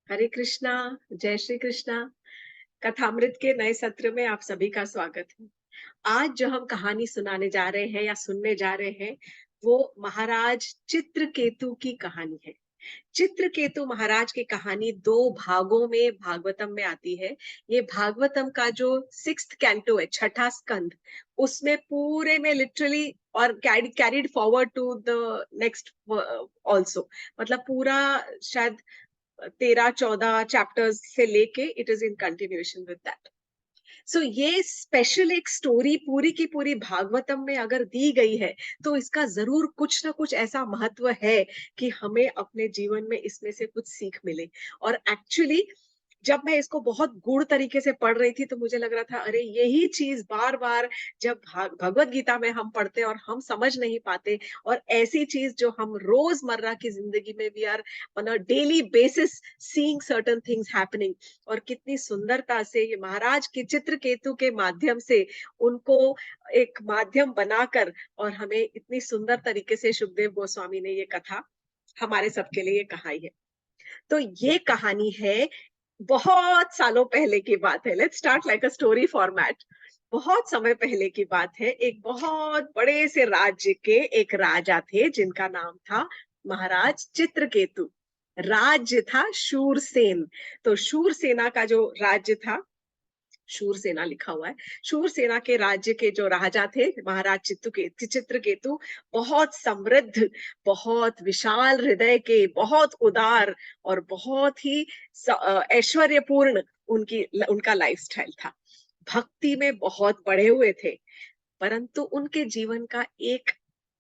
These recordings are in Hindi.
हरे कृष्णा। जय श्री कृष्णा। कथामृत के नए सत्र में आप सभी का स्वागत है। आज जो हम कहानी सुनाने जा रहे हैं या सुनने जा रहे हैं, वो महाराज चित्रकेतु की कहानी है। चित्रकेतु महाराज की कहानी दो भागों में भागवतम में आती है। ये भागवतम का जो सिक्स्थ कैंटो है, छठा स्कंद, उसमें पूरे में लिटरली और carried forward to the next also, मतलब पूरा शायद 13-14 चैप्टर्स से लेके it is in continuation with that. So ये स्पेशल एक स्टोरी पूरी की पूरी भागवतम में अगर दी गई है, तो इसका जरूर कुछ ना कुछ ऐसा महत्व है कि हमें अपने जीवन में इसमें से कुछ सीख मिले। और एक्चुअली जब मैं इसको बहुत गूढ़ तरीके से पढ़ रही थी, तो मुझे लग रहा था अरे यही चीज बार बार जब भगवत गीता में हम पढ़ते हैं और हम समझ नहीं पाते, और ऐसी चीज जो हम रोजमर्रा की जिंदगी में we are on a daily basis seeing certain things happening. और कितनी सुंदरता से ये महाराज के चित्रकेतु के माध्यम से उनको एक माध्यम बनाकर और हमें इतनी सुंदर तरीके से सुखदेव गोस्वामी ने ये कथा हमारे सबके लिए कहाई है। तो ये कहानी है, बहुत सालों पहले की बात है। Let's start like a story format. बहुत समय पहले की बात है। एक बहुत बड़े से राज्य के एक राजा थे जिनका नाम था महाराज चित्रकेतु। राज्य था शूरसेन। तो शूरसेना का जो राज्य था, शूरसेना लिखा हुआ है, शूरसेना के राज्य के जो राजा थे महाराज चित्रकेतु बहुत समृद्ध, बहुत विशाल हृदय के, बहुत उदार और बहुत ही ऐश्वर्यपूर्ण उनका लाइफस्टाइल था। भक्ति में बहुत बढ़े हुए थे। परंतु उनके जीवन का एक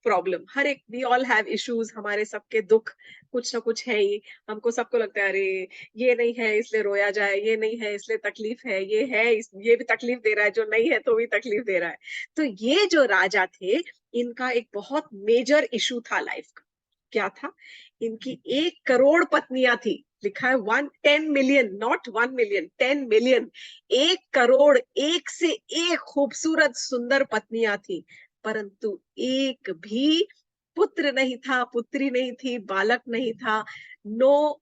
प्रॉब्लम, हर एक, वी ऑल हैव इश्यूज, हमारे सबके दुख कुछ ना कुछ है ही। हमको सबको लगता है अरे ये नहीं है इसलिए रोया जाए, ये नहीं है इसलिए तकलीफ है, ये है ये भी तकलीफ दे रहा है, जो नहीं है तो भी तकलीफ दे रहा है। तो ये जो राजा थे, इनका एक बहुत मेजर इशू था लाइफ का। क्या था? इनकी 1 करोड़ पत्नियां थी। लिखा है 10 million, not 1 million, 10 million. 1 crore, एक से एक खूबसूरत सुंदर पत्नियां थी। परंतु एक भी पुत्र नहीं था, पुत्री नहीं थी, बालक नहीं था। नो,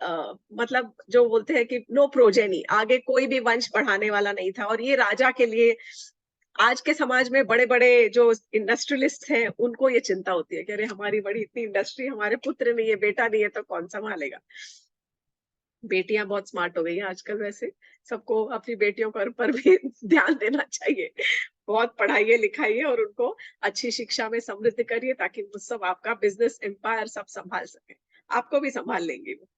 मतलब जो बोलते हैं कि नो प्रोजेनी, आगे कोई भी वंश बढ़ाने वाला नहीं था। और ये राजा के लिए, आज के समाज में बड़े बड़े जो इंडस्ट्रियलिस्ट हैं, उनको ये चिंता होती है कि अरे हमारी बड़ी इतनी इंडस्ट्री, हमारे पुत्र नहीं है, बेटा नहीं है, तो कौन संभालेगा। बेटियां बहुत स्मार्ट हो गई हैं आजकल। वैसे सबको अपनी बेटियों पर भी ध्यान देना चाहिए। बहुत पढ़ाइए लिखाइए और उनको अच्छी शिक्षा में समृद्ध करिए, ताकि वो सब आपका बिजनेस एम्पायर सब संभाल सके। आपको भी संभाल लेंगे वो।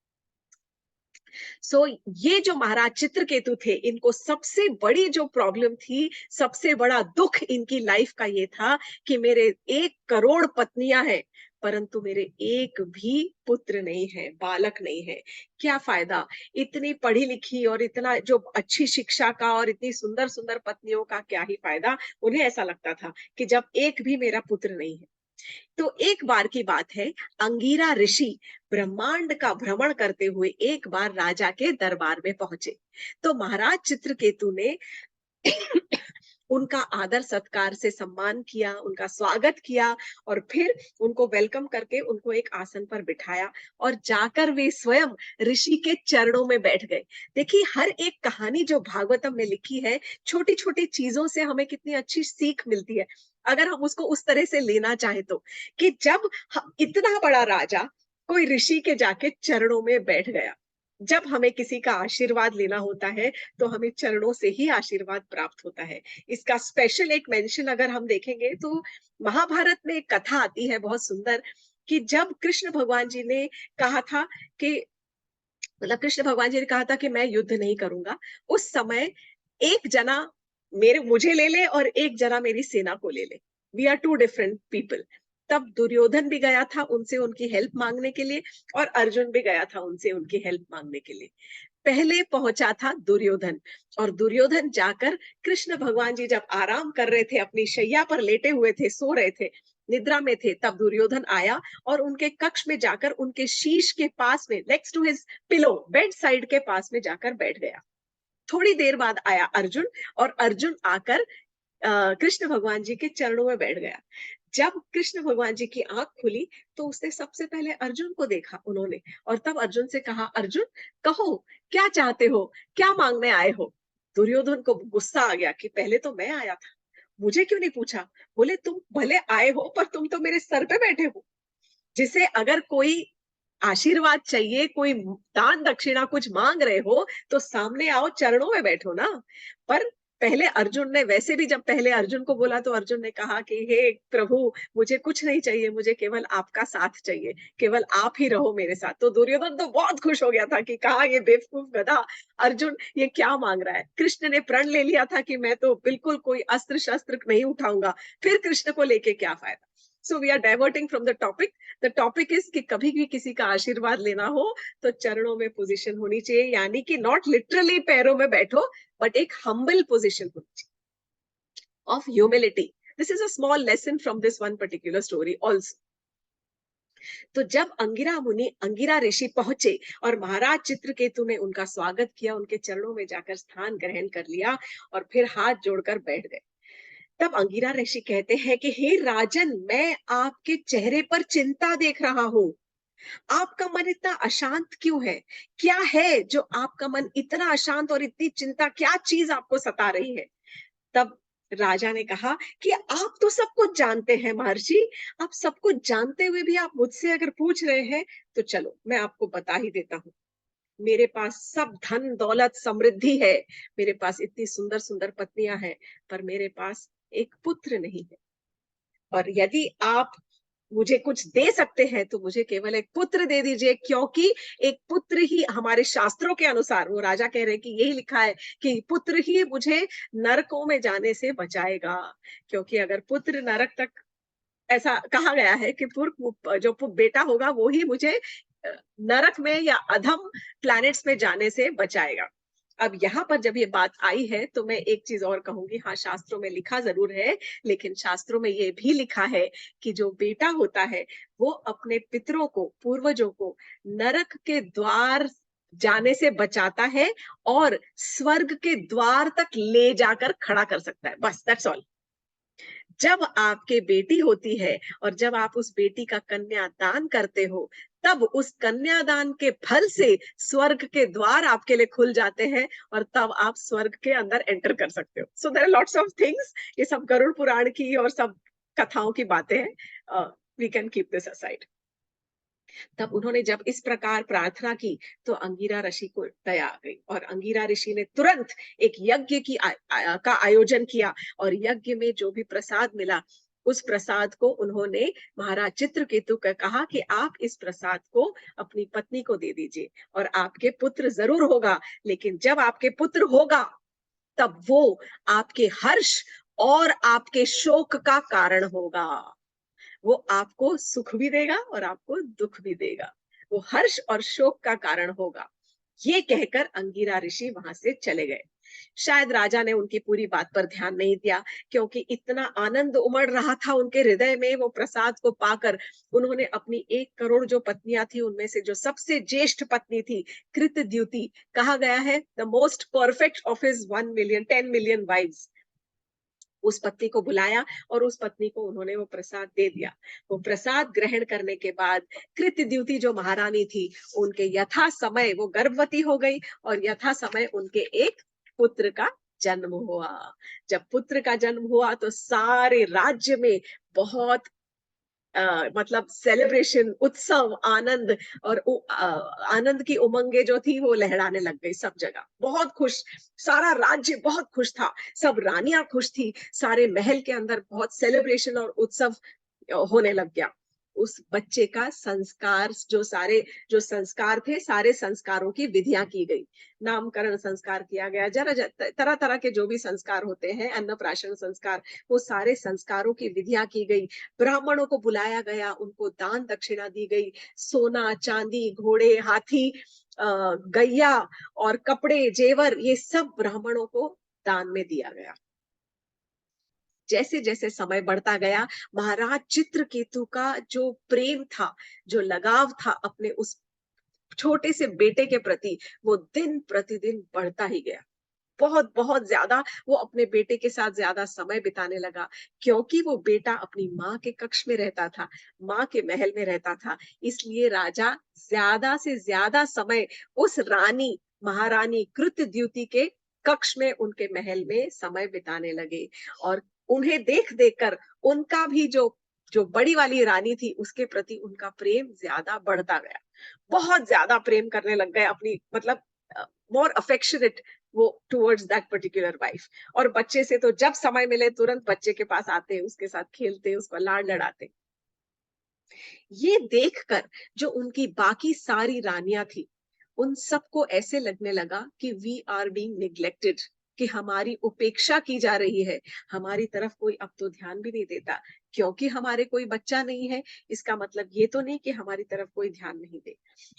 सो ये जो महाराज चित्रकेतु थे, इनको सबसे बड़ी जो प्रॉब्लम थी, सबसे बड़ा दुख इनकी लाइफ का ये था कि मेरे 1 करोड़ पत्नियां हैं, परंतु मेरे एक भी पुत्र नहीं है, बालक नहीं है। क्या फायदा? इतनी पढ़ी लिखी और इतना जो अच्छी शिक्षा का और इतनी सुंदर सुंदर पत्नियों का क्या ही फायदा? उन्हें ऐसा लगता था कि जब एक भी मेरा पुत्र नहीं है। तो एक बार की बात है, अंगीरा ऋषि ब्रह्मांड का भ्रमण करते हुए एक बार राजा के दरबार में पहुंचे। तो महाराज चित्रकेतु ने उनका आदर सत्कार से सम्मान किया, उनका स्वागत किया, और फिर उनको वेलकम करके उनको एक आसन पर बिठाया, और जाकर वे स्वयं ऋषि के चरणों में बैठ गए। देखिए, हर एक कहानी जो भागवतम में लिखी है, छोटी छोटी चीजों से हमें कितनी अच्छी सीख मिलती है, अगर हम उसको उस तरह से लेना चाहें तो। कि जब इतना बड़ा राजा कोई ऋषि के जाके चरणों में बैठ गया, जब हमें किसी का आशीर्वाद लेना होता है, तो हमें चरणों से ही आशीर्वाद प्राप्त होता है। इसका स्पेशल एक मेंशन अगर हम देखेंगे, तो महाभारत में एक कथा आती है बहुत सुंदर, कि जब कृष्ण भगवान जी ने कहा था कि, मतलब कृष्ण भगवान जी ने कहा था कि मैं युद्ध नहीं करूंगा, उस समय एक जना मेरे मुझे ले ले और एक जना मेरी सेना को ले ले। We are two different people. तब दुर्योधन भी गया था उनसे उनकी हेल्प मांगने के लिए, और अर्जुन भी गया था उनसे उनकी हेल्प मांगने के लिए। पहले पहुंचा था दुर्योधन, और दुर्योधन जाकर, कृष्ण भगवान जी जब आराम कर रहे थे, अपनी शैया पर लेटे हुए थे, सो रहे थे, निद्रा में थे, तब दुर्योधन आया और उनके कक्ष में जाकर उनके शीश के पास में, next to his pillow, bed side के पास में जाकर बैठ गया। थोड़ी देर बाद आया अर्जुन, और अर्जुन आकर कृष्ण भगवान जी के चरणों में बैठ गया। जब कृष्ण भगवान जी की आंख खुली तो उसने सबसे पहले अर्जुन को देखा उन्होंने, और तब अर्जुन से कहा, अर्जुन कहो क्या चाहते हो, क्या मांगने आए हो। दुर्योधन को गुस्सा आ गया कि पहले तो मैं आया था, मुझे क्यों नहीं पूछा। बोले तुम भले आए हो पर तुम तो मेरे सर पे बैठे हो। जिसे अगर कोई आशीर्वाद चाहिए, कोई दान दक्षिणा कुछ मांग रहे हो तो सामने आओ, चरणों में बैठो ना। पर पहले अर्जुन ने, वैसे भी जब पहले अर्जुन को बोला तो अर्जुन ने कहा कि हे प्रभु, मुझे कुछ नहीं चाहिए, मुझे केवल आपका साथ चाहिए, केवल आप ही रहो मेरे साथ। तो दुर्योधन तो बहुत खुश हो गया था कि कहा ये बेवकूफ गधा अर्जुन ये क्या मांग रहा है। कृष्ण ने प्रण ले लिया था कि मैं तो बिल्कुल कोई अस्त्र शस्त्र नहीं उठाऊंगा, फिर कृष्ण को लेके क्या फायदा। So we are diverting from the topic. The topic is कि कभी भी किसी का आशीर्वाद लेना हो तो चरणों में पोजीशन होनी चाहिए, यानी कि नॉट लिटरली पैरों में बैठो, बट एक हम्बल पोजीशन होनी चाहिए of humility. This is a small lesson from this one particular story also. तो जब अंगिरा मुनि, अंगिरा ऋषि पहुंचे और महाराज चित्रकेतु ने उनका स्वागत किया, उनके चरणों में जाकर स्थान ग्रहण कर लिया और फिर हाथ जोड़कर बैठ गए। तब अंगिरा ऋषि कहते हैं कि हे राजन, मैं आपके चेहरे पर चिंता देख रहा हूँ, आपका मन इतना अशांत क्यों है। क्या है जो आपका मन इतना अशांत और इतनी चिंता, क्या चीज आपको सता रही है। तब राजा ने कहा कि आप तो सब कुछ जानते हैं महर्षि, आप सब कुछ जानते हुए भी आप मुझसे अगर पूछ रहे हैं तो चलो मैं आपको बता ही देता हूँ। मेरे पास सब धन दौलत समृद्धि है, मेरे पास इतनी सुंदर सुंदर पत्नियां हैं, पर मेरे पास एक पुत्र नहीं है। और यदि आप मुझे कुछ दे सकते हैं तो मुझे केवल एक पुत्र दे दीजिए, क्योंकि एक पुत्र ही हमारे शास्त्रों के अनुसार, वो राजा कह रहे हैं कि यही लिखा है कि पुत्र ही मुझे नरकों में जाने से बचाएगा। क्योंकि अगर पुत्र नरक तक, ऐसा कहा गया है कि जो बेटा होगा वो ही मुझे नरक में या अधम प्लैनेट्स में जाने से बचाएगा। अब यहाँ पर जब ये बात आई है तो मैं एक चीज और कहूंगी, हाँ शास्त्रों में लिखा जरूर है, लेकिन शास्त्रों में ये भी लिखा है कि जो बेटा होता है वो अपने पितरों को, पूर्वजों को नरक के द्वार जाने से बचाता है और स्वर्ग के द्वार तक ले जाकर खड़ा कर सकता है। बस दैट्स ऑल। जब आपके बेटी होती है और जब आप उस बेटी का कन्यादान करते हो, तब उस कन्यादान के फल से स्वर्ग के द्वार आपके लिए खुल जाते हैं और तब आप स्वर्ग के अंदर एंटर कर सकते हो। So there are lots of things. ये सब गरुड़ पुराण की और सब कथाओं की बातें हैं। We can keep this aside. तब उन्होंने जब इस प्रकार प्रार्थना की तो अंगिरा ऋषि को दया आ गई और अंगिरा ऋषि ने तुरंत एक यज्ञ का आयोजन किया और यज्ञ में जो भी प्रसाद मिला उस प्रसाद को उन्होंने महाराज चित्रकेतु को कहा कि आप इस प्रसाद को अपनी पत्नी को दे दीजिए और आपके पुत्र जरूर होगा, लेकिन जब आपके पुत्र होगा तब वो आपके हर्ष और आपके शोक का कारण होगा। वो आपको सुख भी देगा और आपको दुख भी देगा, वो हर्ष और शोक का कारण होगा। ये कहकर अंगिरा ऋषि वहां से चले गए। शायद राजा ने उनकी पूरी बात पर ध्यान नहीं दिया, क्योंकि इतना आनंद उमड़ रहा था उनके हृदय में वो प्रसाद को पाकर। उन्होंने अपनी 1 करोड़ जो पत्नियां थी उनमें से जो सबसे ज्येष्ठ पत्नी थी कृतद्युति, कहा गया है the most perfect of his 1 million 10 million wives, उस पत्नी को बुलाया और उस पत्नी को उन्होंने वो प्रसाद दे दिया। वो प्रसाद ग्रहण करने के बाद कृतद्युति जो महारानी थी, उनके यथा समय वो गर्भवती हो गई और यथा समय उनके एक पुत्र का जन्म हुआ। जब पुत्र का जन्म हुआ तो सारे राज्य में बहुत मतलब सेलिब्रेशन, उत्सव, आनंद और आनंद की उमंगे जो थी वो लहराने लग गई सब जगह। बहुत खुश, सारा राज्य बहुत खुश था, सब रानियां खुश थी, सारे महल के अंदर बहुत सेलिब्रेशन और उत्सव होने लग गया। उस बच्चे का संस्कार, जो संस्कार थे, सारे संस्कारों की विधियां की गई। नामकरण संस्कार किया गया, जरा तरह तरह के जो भी संस्कार होते हैं, अन्नप्राशन संस्कार, वो सारे संस्कारों की विधियां की गई। ब्राह्मणों को बुलाया गया, उनको दान दक्षिणा दी गई, सोना चांदी घोड़े हाथी गैया और कपड़े जेवर, ये सब ब्राह्मणों को दान में दिया गया। जैसे जैसे समय बढ़ता गया, महाराज चित्रकेतु का जो प्रेम था, जो लगाव था अपने उस छोटे से बेटे के प्रति, वो दिन प्रतिदिन बढ़ता ही गया। बहुत बहुत ज्यादा वो अपने बेटे के साथ ज्यादा समय बिताने लगा, क्योंकि वो बेटा अपनी माँ के कक्ष में रहता था, माँ के महल में रहता था। इसलिए राजा ज्यादा से ज्यादा समय उस रानी, महारानी कृतद्युति के कक्ष में, उनके महल में समय बिताने लगे। और उन्हें देख देख कर उनका भी जो जो बड़ी वाली रानी थी, उसके प्रति उनका प्रेम ज्यादा बढ़ता गया। बहुत ज्यादा प्रेम करने लग गए अपनी, मतलब मोर अफेक्शनेट वो टुवर्ड्स दैट पर्टिकुलर वाइफ। और बच्चे से तो जब समय मिले तुरंत बच्चे के पास आते, उसके साथ खेलते, उसको लाड लड़ाते। ये देखकर जो उनकी बाकी सारी रानियां थी, उन सबको ऐसे लगने लगा कि वी आर बीइंग निग्लेक्टेड, कि हमारी उपेक्षा की जा रही है, हमारी तरफ कोई अब तो ध्यान भी नहीं देता। क्योंकि हमारे कोई बच्चा नहीं है, इसका मतलब ये तो नहीं कि हमारी तरफ कोई ध्यान नहीं दे।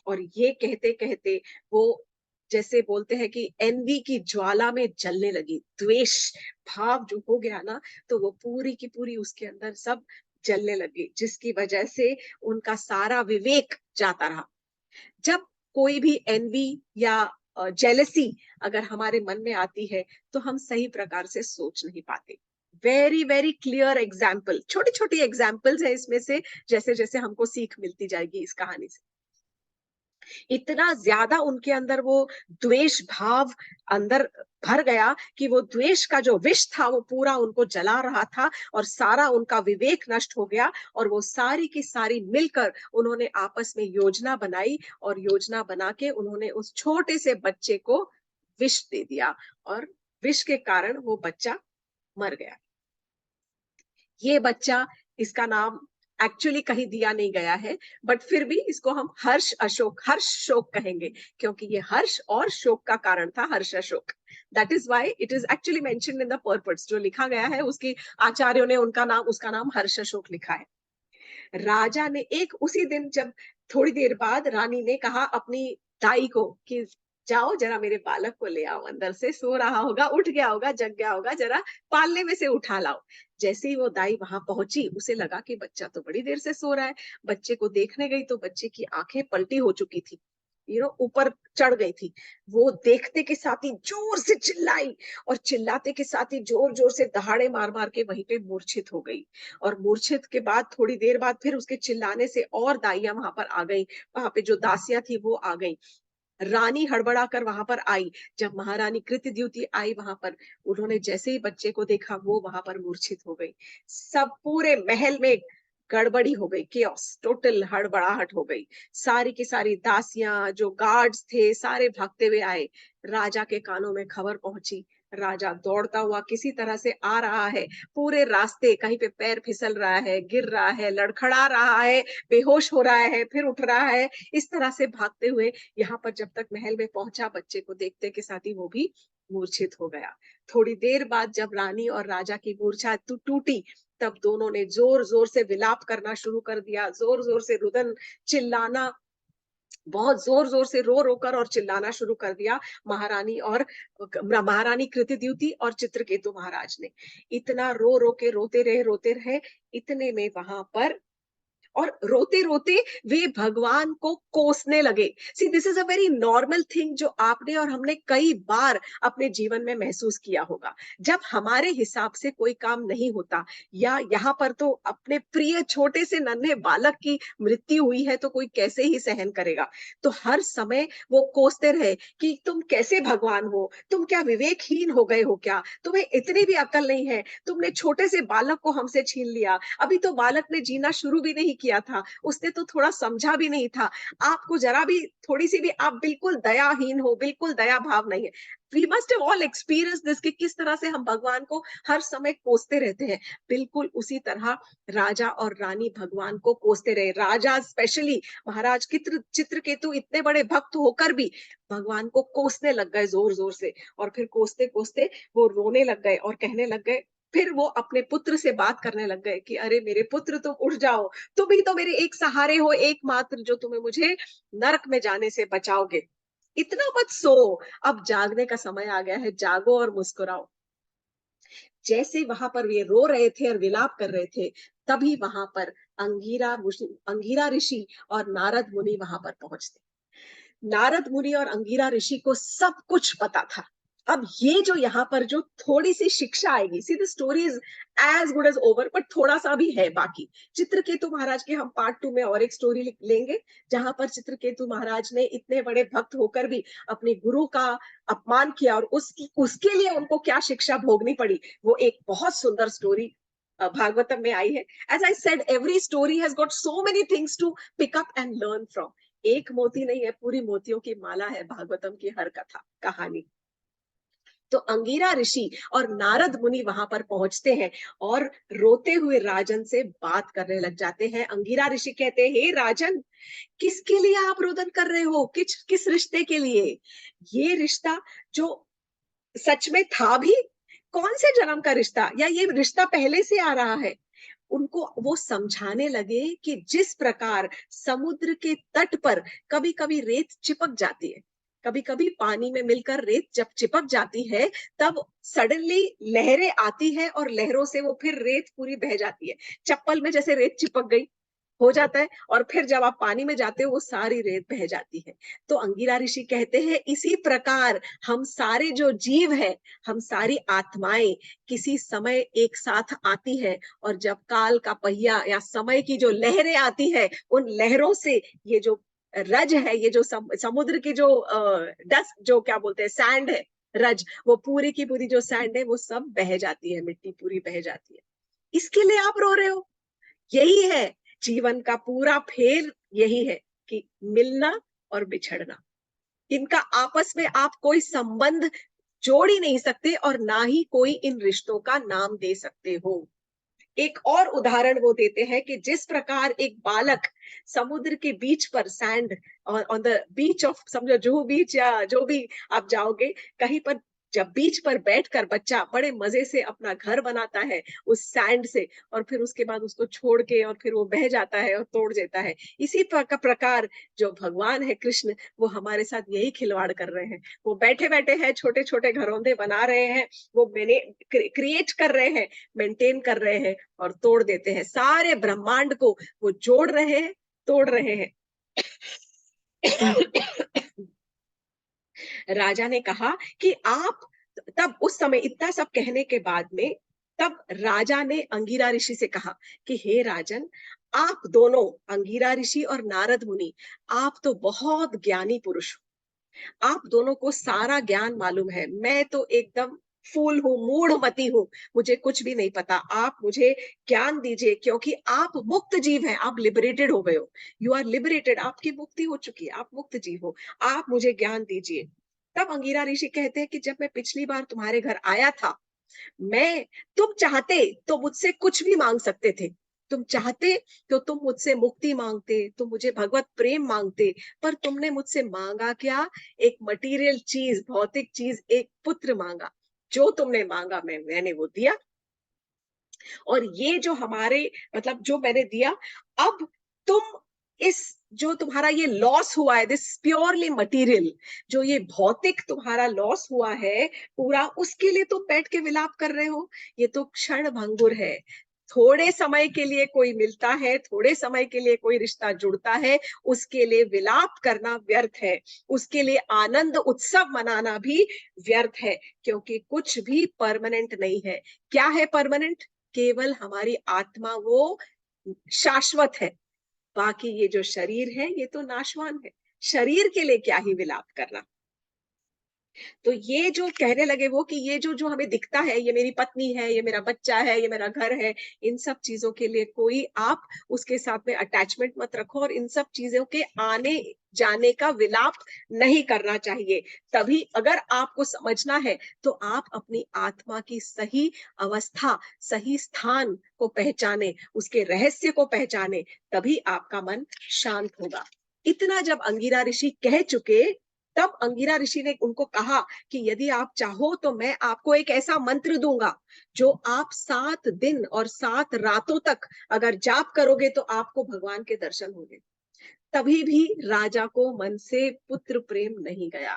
और ये कहते कहते वो, जैसे बोलते हैं कि एनवी की ज्वाला में जलने लगी, द्वेष भाव जो हो गया ना, तो वो पूरी की पूरी उसके अंदर सब जलने लगी, जिसकी वजह से उनका सारा विवेक जाता रहा। जब कोई भी एनवी या जेलसी अगर हमारे मन में आती है, तो हम सही प्रकार से सोच नहीं पाते। वेरी वेरी क्लियर एग्जाम्पल, छोटी छोटी एग्जाम्पल्स है इसमें से, जैसे जैसे हमको सीख मिलती जाएगी इस कहानी से। इतना ज्यादा उनके अंदर वो द्वेष भाव अंदर भर गया कि वो द्वेष का जो विष था वो पूरा उनको जला रहा था, और सारा उनका विवेक नष्ट हो गया। और वो सारी की सारी मिलकर उन्होंने आपस में योजना बनाई, और योजना बना के उन्होंने उस छोटे से बच्चे को विष दे दिया, और विष के कारण वो बच्चा मर गया। ये बच्चा, इसका नाम एक्चुअली कहीं दिया नहीं गया है, बट फिर भी इसको हम हर्ष अशोक, हर्ष शोक कहेंगे, क्योंकि ये हर्ष और शोक का कारण था, हर्ष अशोक। That is why it is actually mentioned in the purpose, जो लिखा गया है उसकी आचार्यों ने उनका नाम, उसका नाम हर्ष अशोक लिखा है। राजा ने एक उसी दिन, जब थोड़ी देर बाद रानी ने कहा अपनी दाई को कि जाओ जरा मेरे बालक को ले आओ, अंदर से सो रहा होगा, उठ गया होगा, जग गया होगा, जरा पालने में से उठा लाओ। जैसे ही वो दाई वहां पहुंची, उसे लगा कि बच्चा तो बड़ी देर से सो रहा है। बच्चे को देखने गई तो बच्चे की आंखें पलटी हो चुकी थी, ऊपर चढ़ गई थी। वो देखते के साथ ही जोर से चिल्लाई, और चिल्लाते के साथ ही जोर जोर से दहाड़े मार मार के वहीं पे मूर्छित हो गई। और मूर्छित के बाद थोड़ी देर बाद फिर उसके चिल्लाने से और दाइयां वहां पर आ गई, वहां पे जो दासियां थी वो आ गई। रानी हड़बड़ा कर वहां पर आई। जब महारानी कृतद्युति आई वहां पर, उन्होंने जैसे ही बच्चे को देखा, वो वहां पर मूर्छित हो गई। सब पूरे महल में गड़बड़ी हो गई, केओस, टोटल हड़बड़ाहट हो गई। सारी की सारी दासियां, जो गार्ड्स थे, सारे भागते हुए आए। राजा के कानों में खबर पहुंची। राजा दौड़ता हुआ किसी तरह से आ रहा है। पूरे रास्ते कहीं पे पैर फिसल रहा है, गिर रहा है, लड़खड़ा रहा है, बेहोश हो रहा है, फिर उठ रहा है। इस तरह से भागते हुए यहाँ पर जब तक महल में पहुंचा, बच्चे को देखते के साथ ही वो भी मूर्छित हो गया। थोड़ी देर बाद जब रानी और राजा की मूर्छा टूटी, तब दोनों ने जोर जोर से विलाप करना शुरू कर दिया, जोर जोर से रुदन, चिल्लाना, बहुत जोर जोर से रो रो कर और चिल्लाना शुरू कर दिया। महारानी और महारानी कृतद्युति और चित्रकेतु महाराज ने इतना रो रो के रोते रहे। इतने में वहां पर, और रोते रोते वे भगवान को कोसने लगे। See this is a very normal thing, जो आपने और हमने कई बार अपने जीवन में महसूस किया होगा। जब हमारे हिसाब से कोई काम नहीं होता, या यहाँ पर तो अपने प्रिय छोटे से नन्हे बालक की मृत्यु हुई है, तो कोई कैसे ही सहन करेगा। तो हर समय वो कोसते रहे कि तुम कैसे भगवान हो, तुम क्या विवेकहीन हो गए हो क्या, तुम्हें इतनी भी अकल नहीं है, तुमने छोटे से बालक को हमसे छीन लिया, अभी तो बालक ने जीना शुरू भी नहीं किया था, उसने तो थोड़ा समझा भी नहीं था, आपको जरा भी, थोड़ी सी भी, आप बिल्कुल दयाहीन हो, बिल्कुल दया भाव नहीं है। We must have all experience this, कि किस तरह से हम भगवान को हर समय कोसते रहते हैं। बिल्कुल उसी तरह राजा और रानी भगवान को कोसते रहे। राजा स्पेशली, महाराज चित्रकेतु इतने बड़े भक्त होकर भी भगवान को कोसने लग गए जोर जोर से। और फिर कोसते कोसते वो रोने लग गए और कहने लग गए, फिर वो अपने पुत्र से बात करने लग गए कि अरे मेरे पुत्र, तुम उठ जाओ, तुम ही तो मेरे एक सहारे हो, एकमात्र, जो तुम्हें मुझे नरक में जाने से बचाओगे। इतना मत सो, अब जागने का समय आ गया है, जागो और मुस्कुराओ। जैसे वहां पर ये रो रहे थे और विलाप कर रहे थे, तभी वहां पर अंगीरा ऋषि और नारद मुनि वहां पर पहुंचते। नारद मुनि और अंगीरा ऋषि को सब कुछ पता था। अब ये जो यहाँ पर जो थोड़ी सी शिक्षा आएगी, see the story is as good as over, but थोड़ा सा भी है बाकी। चित्रकेतु महाराज के हम पार्ट 2 में और एक स्टोरी लेंगे, जहां पर चित्रकेतु महाराज ने इतने बड़े भक्त होकर भी अपने गुरु का अपमान किया और उसके लिए उनको क्या शिक्षा भोगनी पड़ी, वो एक बहुत सुंदर स्टोरी भागवतम में आई है। As I said, every story has got so many things to pick up and learn from. एक मोती नहीं है, पूरी मोतियों की माला है भागवतम की हर कथा कहानी। तो अंगिरा ऋषि और नारद मुनि वहां पर पहुंचते हैं और रोते हुए राजन से बात करने लग जाते हैं। अंगिरा ऋषि कहते हैं, हे राजन, किसके लिए आप रोदन कर रहे हो? किस किस रिश्ते के लिए? ये रिश्ता जो सच में था भी, कौन से जन्म का रिश्ता, या ये रिश्ता पहले से आ रहा है? उनको वो समझाने लगे कि जिस प्रकार समुद्र के तट पर कभी कभी रेत चिपक जाती है, कभी कभी पानी में मिलकर रेत जब चिपक जाती है, तब सडनली लहरें आती है और लहरों से वो फिर रेत पूरी बह जाती है। चप्पल में जैसे रेत चिपक गई हो जाता है, और फिर जब आप पानी में जाते हो वो सारी रेत बह जाती है। तो अंगिरा ऋषि कहते हैं, इसी प्रकार हम सारे जो जीव है, हम सारी आत्माएं किसी समय एक साथ आती है, और जब काल का पहिया या समय की जो लहरें आती है, उन लहरों से ये जो रज है, ये जो समुद्र की जो डस्ट, जो क्या बोलते हैं, सैंड है, रज, वो पूरी की पूरी जो सैंड है वो सब बह जाती है, मिट्टी पूरी बह जाती है। इसके लिए आप रो रहे हो? यही है जीवन का पूरा फेर, यही है कि मिलना और बिछड़ना। इनका आपस में आप कोई संबंध जोड़ ही नहीं सकते, और ना ही कोई इन रिश्तों का नाम दे सकते हो। एक और उदाहरण वो देते हैं कि जिस प्रकार एक बालक समुद्र के बीच पर, sand on the beach of, समझो जुहू बीच या जो भी आप जाओगे कहीं पर, जब बीच पर बैठकर बच्चा बड़े मजे से अपना घर बनाता है उस सैंड से, और फिर उसके बाद उसको छोड़ के और फिर वो बह जाता है और तोड़ देता है, इसी प्रकार जो भगवान है कृष्ण, वो हमारे साथ यही खिलवाड़ कर रहे हैं। वो बैठे बैठे हैं, छोटे छोटे घरौंदे बना रहे हैं, वो मैंने क्रिएट कर रहे हैं, मेंटेन कर रहे हैं, और तोड़ देते हैं। सारे ब्रह्मांड को वो जोड़ रहे हैं, तोड़ रहे हैं। राजा ने कहा कि आप, तब उस समय इतना सब कहने के बाद में, तब राजा ने अंगिरा ऋषि से कहा कि हे राजन, आप दोनों, अंगिरा ऋषि और नारद मुनि, आप तो बहुत ज्ञानी पुरुष हो, आप दोनों को सारा ज्ञान मालूम है, मैं तो एकदम फूल हूँ, मूढ़मती हूँ, मुझे कुछ भी नहीं पता। आप मुझे ज्ञान दीजिए, क्योंकि आप मुक्त जीव हैं, आप लिबरेटेड हो गए हो, यू आर लिबरेटेड, आपकी मुक्ति हो चुकी है, आप मुक्त जीव हो, आप मुझे ज्ञान दीजिए। तब अंगिरा ऋषि कहते हैं कि जब मैं पिछली बार तुम्हारे घर आया था, मैं, तुम चाहते तो मुझसे कुछ भी मांग सकते थे, तुम चाहते तो तुम मुझसे मुक्ति मांगते, तुम मुझे भगवत प्रेम मांगते, पर तुमने मुझसे मांगा क्या? एक मटेरियल चीज, भौतिक चीज, एक पुत्र मांगा। जो तुमने मांगा मैंने वो दिया, और ये जो हमारे, मतलब जो मैंने दिया, अब तुम इस, जो तुम्हारा ये लॉस हुआ है, दिस प्योरली मटेरियल, जो ये भौतिक तुम्हारा लॉस हुआ है पूरा, उसके लिए तुम बैठ के विलाप कर रहे हो। ये तो क्षण भंगुर है, थोड़े समय के लिए कोई मिलता है, थोड़े समय के लिए कोई रिश्ता जुड़ता है, उसके लिए विलाप करना व्यर्थ है, उसके लिए आनंद उत्सव मनाना भी व्यर्थ है, क्योंकि कुछ भी परमानेंट नहीं है। क्या है परमानेंट? केवल हमारी आत्मा, वो शाश्वत है। बाकी ये जो शरीर है ये तो नाशवान है। शरीर के लिए क्या ही विलाप करना। तो ये जो कहने लगे वो कि ये जो जो हमें दिखता है, ये मेरी पत्नी है, ये मेरा बच्चा है, ये मेरा घर है, इन सब चीजों के लिए कोई आप उसके साथ में अटैचमेंट मत रखो, और इन सब चीजों के आने जाने का विलाप नहीं करना चाहिए। तभी अगर आपको समझना है तो आप अपनी आत्मा की सही अवस्था, सही स्थान को पहचाने, उसके रहस्य को पहचाने, तभी आपका मन शांत होगा। इतना जब अंगिरा ऋषि कह चुके, तब अंगिरा ऋषि ने उनको कहा कि यदि आप चाहो तो मैं आपको एक ऐसा मंत्र दूंगा, जो आप 7 दिन और 7 रातों तक अगर जाप करोगे तो आपको भगवान के दर्शन होंगे। तभी भी राजा को मन से पुत्र प्रेम नहीं गया।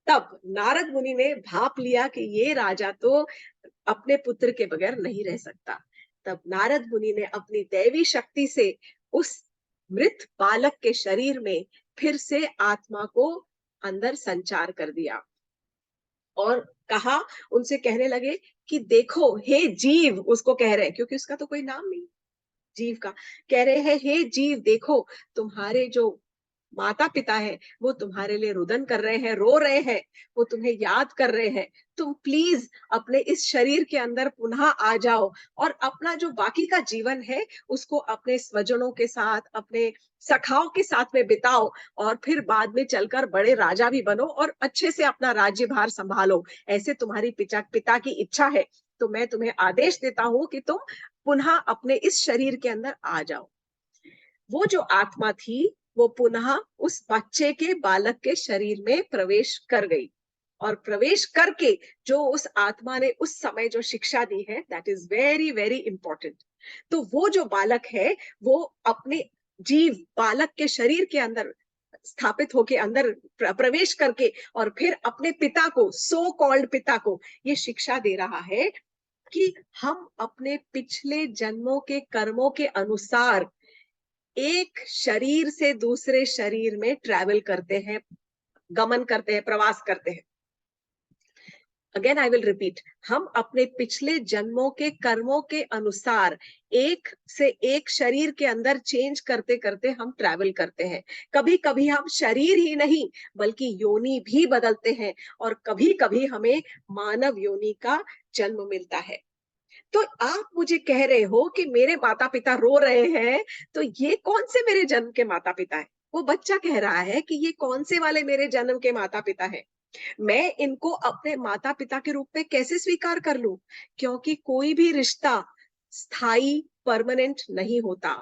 तब नारद मुनि ने भाप लिया कि ये राजा तो अपने पुत्र के बगैर नहीं रह सकता। तब नारद मुनि ने अपनी दैवी शक्ति से उस मृत बालक के शरीर में फिर से आत्मा को अंदर संचार कर दिया। और कहा, उनसे कहने लगे कि देखो हे जीव, उसको कह रहे हैं क्योंकि उसका तो कोई नाम नहीं जीव का, कह रहे हैं हे जीव देखो, तुम्हारे जो माता पिता है वो तुम्हारे लिए रुदन कर रहे हैं, रो रहे हैं, वो तुम्हें याद कर रहे हैं। तुम प्लीज अपने इस शरीर के अंदर पुनः आ जाओ और अपना जो बाकी का जीवन है उसको अपने स्वजनों के साथ, अपने सखाओं के साथ में बिताओ और फिर बाद में चलकर बड़े राजा भी बनो और अच्छे से अपना राज्यभार संभालो। ऐसे तुम्हारी पिता की इच्छा है। तो मैं तुम्हें आदेश देता हूं कि तुम पुनः अपने इस शरीर के अंदर आ जाओ। वो जो आत्मा थी वो पुनः उस बच्चे के बालक के शरीर में प्रवेश कर गई और प्रवेश करके जो उस आत्मा ने उस समय जो शिक्षा दी है, that is very very important. तो वो जो बालक है वो अपने जीव बालक के शरीर के अंदर स्थापित होके अंदर प्रवेश करके और फिर अपने पिता को, सो कॉल्ड पिता को ये शिक्षा दे रहा है कि हम अपने पिछले जन्मों के कर्मों के अनुसार एक शरीर से दूसरे शरीर में ट्रैवल करते हैं, गमन करते हैं, प्रवास करते हैं। अगेन आई विल रिपीट, हम अपने पिछले जन्मों के कर्मों के अनुसार एक से एक शरीर के अंदर चेंज करते करते हम ट्रैवल करते हैं। कभी कभी हम शरीर ही नहीं बल्कि योनि भी बदलते हैं और कभी कभी हमें मानव योनि का जन्म मिलता है। तो आप मुझे कह रहे हो कि मेरे माता पिता रो रहे हैं, तो ये कौन से मेरे जन्म के माता पिता है? वो बच्चा कह रहा है कि ये कौन से वाले मेरे जन्म के माता पिता है? मैं इनको अपने माता पिता के रूप में कैसे स्वीकार कर लूं? क्योंकि कोई भी रिश्ता स्थायी, परमानेंट नहीं होता।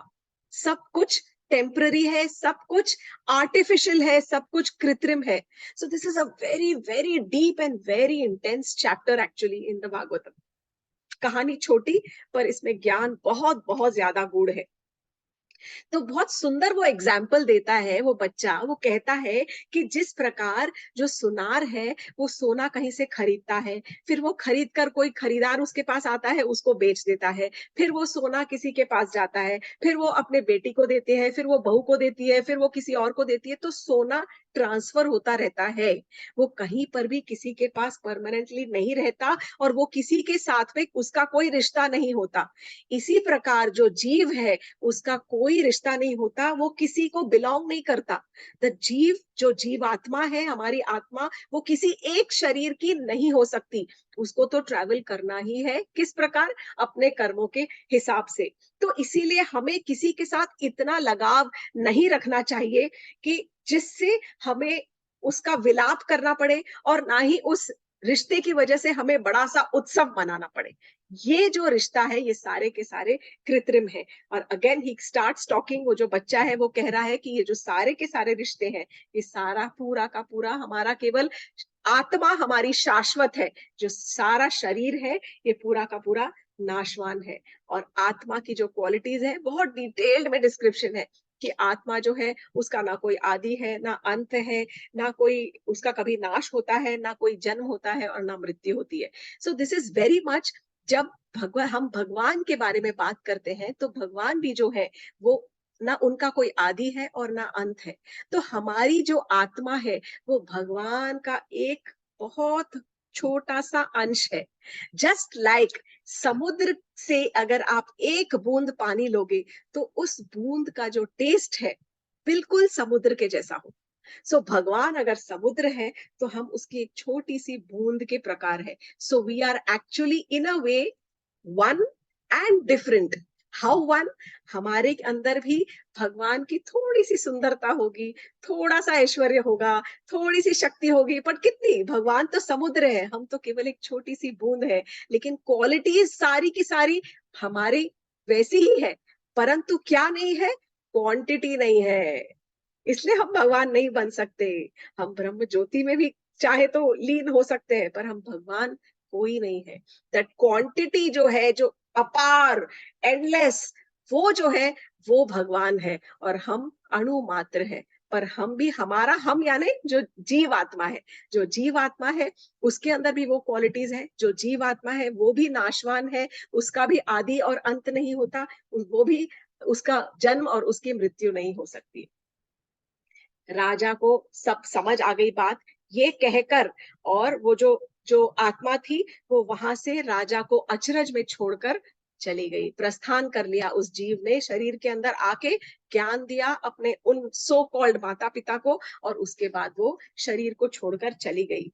सब कुछ टेम्पररी है, सब कुछ आर्टिफिशियल है, सब कुछ कृत्रिम है। So this is a very very deep and very intense chapter actually in the Bhagavatam. कहानी छोटी पर इसमें ज्ञान बहुत बहुत ज्यादा गूढ़ है। तो बहुत सुंदर वो एग्जाम्पल देता है वो बच्चा, वो कहता है कि जिस प्रकार जो सुनार है वो सोना कहीं से खरीदता है, फिर वो खरीद कर कोई खरीदार उसके पास आता है, उसको बेच देता है, फिर वो सोना किसी के पास जाता है, फिर वो अपने बेटी को देते हैं, फिर वो बहू को देती है, फिर वो किसी और को देती है, तो सोना ट्रांसफर होता रहता है। वो कहीं पर भी किसी के पास परमानेंटली नहीं रहता और वो किसी के साथ में उसका कोई रिश्ता नहीं होता। इसी प्रकार जो जीव है उसका कोई रिश्ता नहीं होता, वो किसी को बिलोंग नहीं करता। द जीव, जो जीवात्मा है, हमारी आत्मा, वो किसी एक शरीर की नहीं हो सकती। उसको तो ट्रैवल करना ही है, किस प्रकार? अपने कर्मों के हिसाब से। तो इसीलिए हमें किसी के साथ इतना लगाव नहीं रखना चाहिए कि जिससे हमें उसका विलाप करना पड़े और ना ही उस रिश्ते की वजह से हमें बड़ा सा उत्सव मनाना पड़े। ये जो रिश्ता है ये सारे के सारे कृत्रिम है। और अगेन ही स्टार्ट्स टॉकिंग, वो जो बच्चा है वो कह रहा है कि ये जो सारे के सारे रिश्ते हैं, ये सारा पूरा का पूरा हमारा केवल आत्मा हमारी शाश्वत है। जो सारा शरीर है ये पूरा का पूरा नाशवान है। और आत्मा की जो क्वालिटीज है बहुत डिटेल्ड में डिस्क्रिप्शन है कि आत्मा जो है उसका ना कोई आदि है ना अंत है, ना कोई उसका कभी नाश होता है, ना कोई जन्म होता है और ना मृत्यु होती है। So this is very much, जब भगवान, हम भगवान के बारे में बात करते हैं तो भगवान भी जो है वो ना उनका कोई आदि है और ना अंत है। तो हमारी जो आत्मा है वो भगवान का एक बहुत छोटा सा अंश है। जस्ट लाइक समुद्र से अगर आप एक बूंद पानी लोगे तो उस बूंद का जो टेस्ट है बिल्कुल समुद्र के जैसा हो। सो भगवान अगर समुद्र है तो हम उसकी एक छोटी सी बूंद के प्रकार है। So we are actually in a way one and different. How one? हमारे अंदर भी भगवान की थोड़ी सी सुंदरता होगी, थोड़ा सा ऐश्वर्य होगा, थोड़ी सी शक्ति होगी, पर कितनी? भगवान तो समुद्र है, हम तो केवल एक छोटी सी बूंद है। लेकिन क्वालिटीज सारी की सारी हमारी वैसी ही है, परंतु क्या नहीं है? क्वांटिटी नहीं है। इसलिए हम भगवान नहीं बन सकते। हम ब्रह्म ज्योति में भी चाहे तो लीन हो सकते हैं, पर हम भगवान कोई नहीं है। दैट क्वांटिटी जो है, जो अपार, एंडलेस, वो जो है वो भगवान है और हम अणु मात्र है। पर हम भी, हमारा हम यानी जो जीवात्मा है, जो जीवात्मा है उसके अंदर भी वो क्वालिटीज है। जो जीवात्मा है वो भी नाशवान है, उसका भी आदि और अंत नहीं होता, वो भी, उसका जन्म और उसकी मृत्यु नहीं हो सकती। राजा को सब समझ आ गई बात, ये कहकर, और वो जो जो आत्मा थी वो वहां से राजा को अचरज में छोड़कर चली गई, प्रस्थान कर लिया। उस जीव ने शरीर के अंदर आके ज्ञान दिया अपने उन सो कॉल्ड माता पिता को, और उसके बाद वो शरीर को छोड़कर चली गई।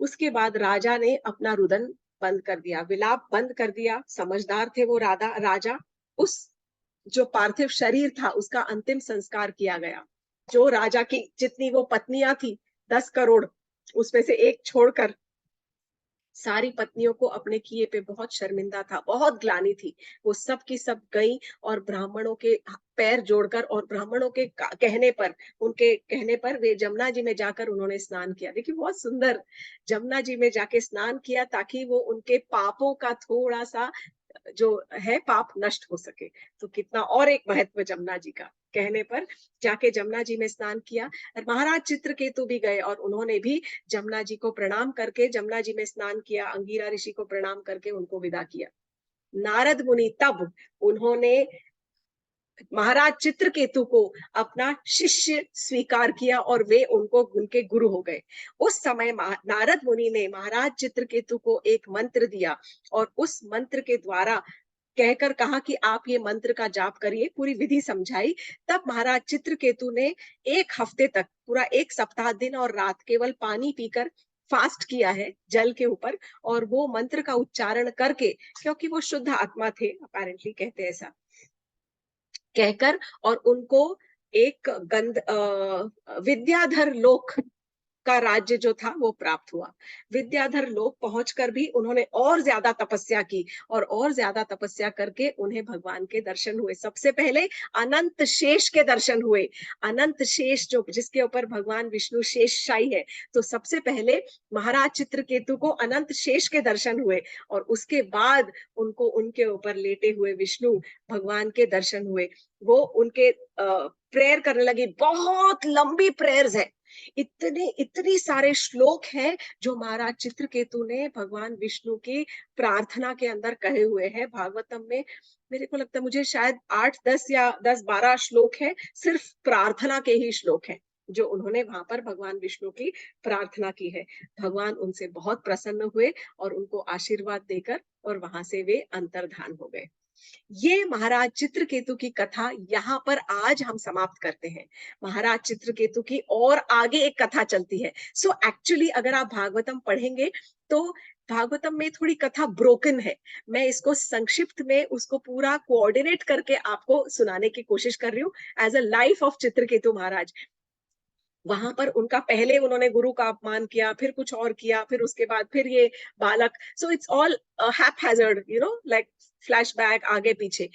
उसके बाद राजा ने अपना रुदन बंद कर दिया, विलाप बंद कर दिया। समझदार थे वो राजा। उस जो पार्थिव शरीर था उसका अंतिम संस्कार किया गया। जो राजा की जितनी वो पत्नियां थी, 10 करोड़, उसमें से एक छोड़कर सारी पत्नियों को अपने किए पे बहुत शर्मिंदा था, बहुत ग्लानि थी। वो सब की सब गई और ब्राह्मणों के पैर जोड़कर और ब्राह्मणों के कहने पर, उनके कहने पर वे जमुना जी में जाकर उन्होंने स्नान किया। देखिए बहुत सुंदर, जमुना जी में जाके स्नान किया ताकि वो उनके पापों का थोड़ा सा जो है पाप नष्ट हो सके। तो कितना और एक महत्व जमुना जी का, कहने पर जाके जमुना जी में स्नान किया। और महाराज चित्रकेतु भी गए और उन्होंने भी जमुना जी को प्रणाम करके जमुना जी में स्नान किया, अंगीरा ऋषि को प्रणाम करके उनको विदा किया। नारद मुनि तब उन्होंने महाराज चित्रकेतु को अपना शिष्य स्वीकार किया और वे उनको उनके गुरु हो गए। उस समय नारद मुनि ने महाराज चित्रकेतु को एक मंत्र दिया और उस मंत्र के द्वारा कहकर कहा कि आप ये मंत्र का जाप करिए, पूरी विधि समझाई। तब महाराज चित्रकेतु ने 1 हफ्ते तक, पूरा 1 सप्ताह दिन और रात केवल पानी पीकर फास्ट किया है जल के ऊपर, और वो मंत्र का उच्चारण करके, क्योंकि वो शुद्ध आत्मा थे, अपेरेंटली कहते हैं ऐसा, कहकर, और उनको एक विद्याधर लोक का राज्य जो था वो प्राप्त हुआ। विद्याधर लोक पहुंचकर भी उन्होंने और ज्यादा तपस्या की, और ज्यादा तपस्या करके उन्हें भगवान के दर्शन हुए। सबसे पहले अनंत शेष के दर्शन हुए। अनंत शेष जो जिसके ऊपर भगवान विष्णु शेषशायी है, तो सबसे पहले महाराज चित्रकेतु को अनंत शेष के दर्शन हुए, और उसके बाद उनको उनके ऊपर लेटे हुए विष्णु भगवान के दर्शन हुए। वो उनके प्रेयर करने लगी, बहुत लंबी प्रेयर्स है, इतने इतनी सारे श्लोक हैं जो महाराज चित्रकेतु ने भगवान विष्णु की प्रार्थना के अंदर कहे हुए हैं भागवतम में। मेरे को लगता है, मुझे शायद 8-10 या 10-12 श्लोक है, सिर्फ प्रार्थना के ही श्लोक हैं जो उन्होंने वहां पर भगवान विष्णु की प्रार्थना की है। भगवान उनसे बहुत प्रसन्न हुए और उनको आशीर्वाद देकर और वहां से वे अंतर्धान हो गए। ये महाराज चित्रकेतु की कथा यहाँ पर आज हम समाप्त करते हैं। महाराज चित्रकेतु की और आगे एक कथा चलती है। सो एक्चुअली अगर आप भागवतम पढ़ेंगे तो भागवतम में थोड़ी कथा ब्रोकन है। मैं इसको संक्षिप्त में उसको पूरा कोऑर्डिनेट करके आपको सुनाने की कोशिश कर रही हूँ as a life of Chitraketu Maharaj. वहां पर उनका पहले उन्होंने गुरु का अपमान किया, फिर कुछ और किया, फिर उसके बाद फिर ये बालक, so it's all haphazard, like flashback आगे पीछे।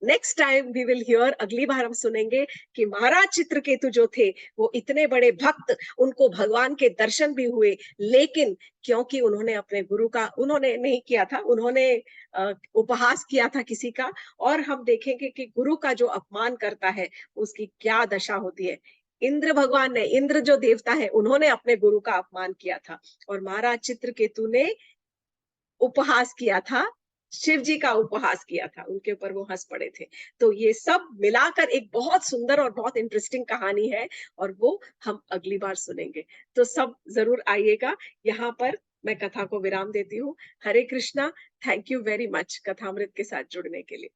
Next time we will hear, अगली बार हम सुनेंगे कि महाराज चित्रकेतु जो थे वो इतने बड़े भक्त, उनको भगवान के दर्शन भी हुए, लेकिन क्योंकि उन्होंने अपने गुरु का उन्होंने नहीं किया था, उन्होंने उपहास किया था किसी का, और हम देखेंगे कि गुरु का जो अपमान करता है उसकी क्या दशा होती है। इंद्र भगवान ने, इंद्र जो देवता है, उन्होंने अपने गुरु का अपमान किया था, और महाराज चित्रकेतु ने उपहास किया था, शिव जी का उपहास किया था, उनके ऊपर वो हंस पड़े थे। तो ये सब मिलाकर एक बहुत सुंदर और बहुत इंटरेस्टिंग कहानी है, और वो हम अगली बार सुनेंगे। तो सब जरूर आइएगा। यहाँ पर मैं कथा को विराम देती हूँ। Hare Krishna. Thank you very much कथामृत के साथ जुड़ने के लिए।